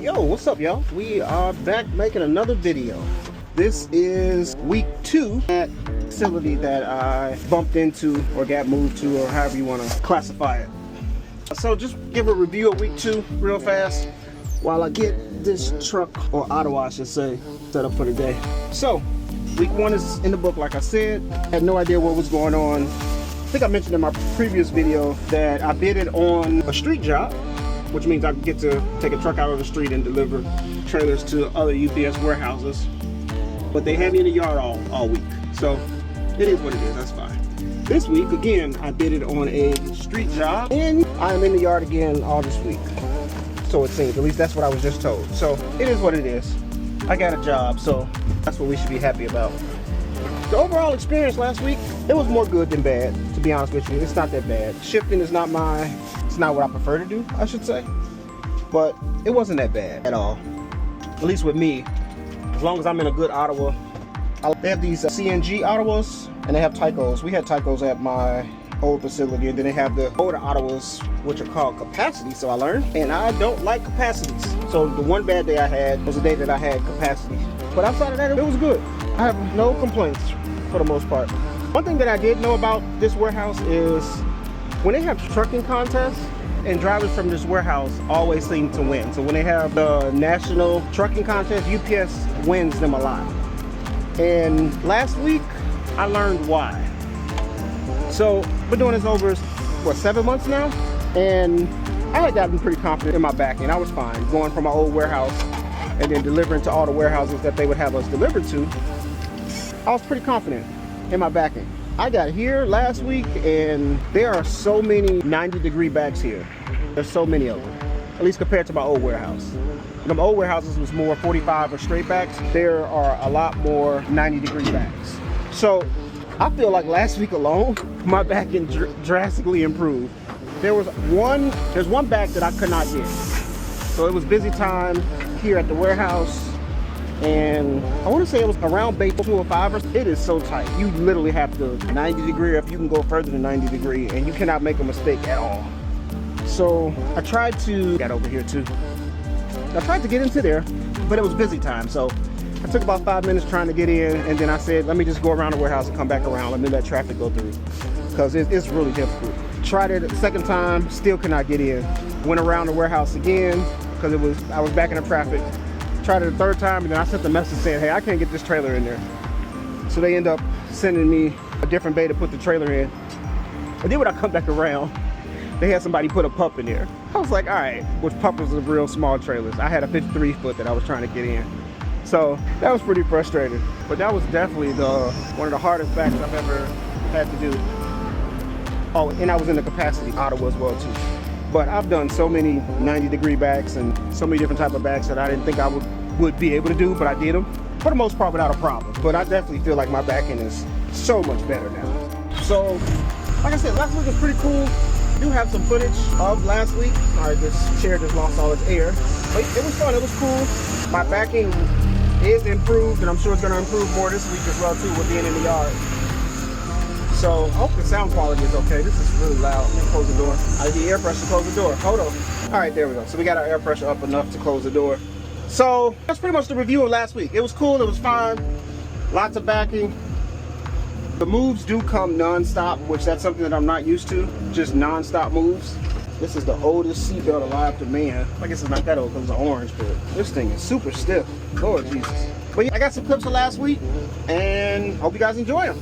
Yo, what's up, y'all? We are back making another video. This is week 2 at facility that I bumped into or got moved to, or however you want to classify it. So just give a review of week 2 real fast while I get this truck, or Ottawa I should say, set up for the day. So week 1 is in the book, like I said. Had no idea what was going on. I think I mentioned in my previous video that I bidded on a street job, which means I get to take a truck out of the street and deliver trailers to other UPS warehouses. But they had me in the yard all week. So it is what it is, that's fine. This week, again, I bidded on a street job and I'm in the yard again all this week. So it seems, at least that's what I was just told. So it is what it is. I got a job, so that's what we should be happy about. The overall experience last week, it was more good than bad, to be honest with you. It's not that bad. Shifting is not it's not what I prefer to do, I should say. But it wasn't that bad at all. At least with me, as long as I'm in a good Ottawa. They have these CNG Ottawas, and they have Tycos. We had Tycos at my old facility, and then they have the older Ottawas, which are called capacity, so I learned. And I don't like capacities. So the one bad day I had was the day that I had capacity. But outside of that, it was good. I have no complaints for the most part. One thing that I did know about this warehouse is when they have trucking contests, and drivers from this warehouse always seem to win. So when they have the national trucking contest, UPS wins them a lot. And last week, I learned why. So been doing this over, what, 7 months now? And I had gotten pretty confident in my back end. I was fine going from my old warehouse and then delivering to all the warehouses that they would have us delivered to. I was pretty confident in my back end. I got here last week and there are so many 90-degree backs here. There's so many of them, at least compared to my old warehouse. Them old warehouses was more 45 or straight backs. There are a lot more 90-degree backs. So I feel like last week alone, my back end drastically improved. There's one back that I could not get. So it was busy time here at the warehouse. And I want to say it was around bay 2 or 5. It is so tight. You literally have to 90 degree, if you can go further than 90 degree, and you cannot make a mistake at all. So I tried to get over here too. I tried to get into there, but it was busy time. So I took about 5 minutes trying to get in, and then I said, let me just go around the warehouse and come back around. Let me let traffic go through, because it's really difficult. Tried it a second time, still could not get in. Went around the warehouse again because I was back in the traffic. Tried it a third time, and then I sent the message saying, hey, I can't get this trailer in there. So they end up sending me a different bay to put the trailer in. And then when I come back around, they had somebody put a pup in there. I was like, all right, which pup was the real small trailers. I had a 53 foot that I was trying to get in. So that was pretty frustrating. But that was definitely one of the hardest backs I've ever had to do. Oh, and I was in the capacity Ottawa as well too. But I've done so many 90-degree backs and so many different type of backs that I didn't think I would be able to do, but I did them for the most part without a problem. But I definitely feel like my back end is so much better now. So, like I said, last week was pretty cool. I do have some footage of last week. All right, this chair just lost all its air. But it was fun, it was cool. My back end is improved, and I'm sure it's gonna improve more this week as well too with being in the yard. So I hope the sound quality is okay. This is really loud. Let me close the door. I need the air pressure to close the door. Hold on. All right, there we go. So we got our air pressure up enough to close the door. So that's pretty much the review of last week. It was cool. It was fine. Lots of backing. The moves do come non-stop, which that's something that I'm not used to. Just non-stop moves. This is the oldest seatbelt alive to man. I guess it's not that old because it's orange, but this thing is super stiff. Lord Jesus. But yeah, I got some clips of last week, and hope you guys enjoy them.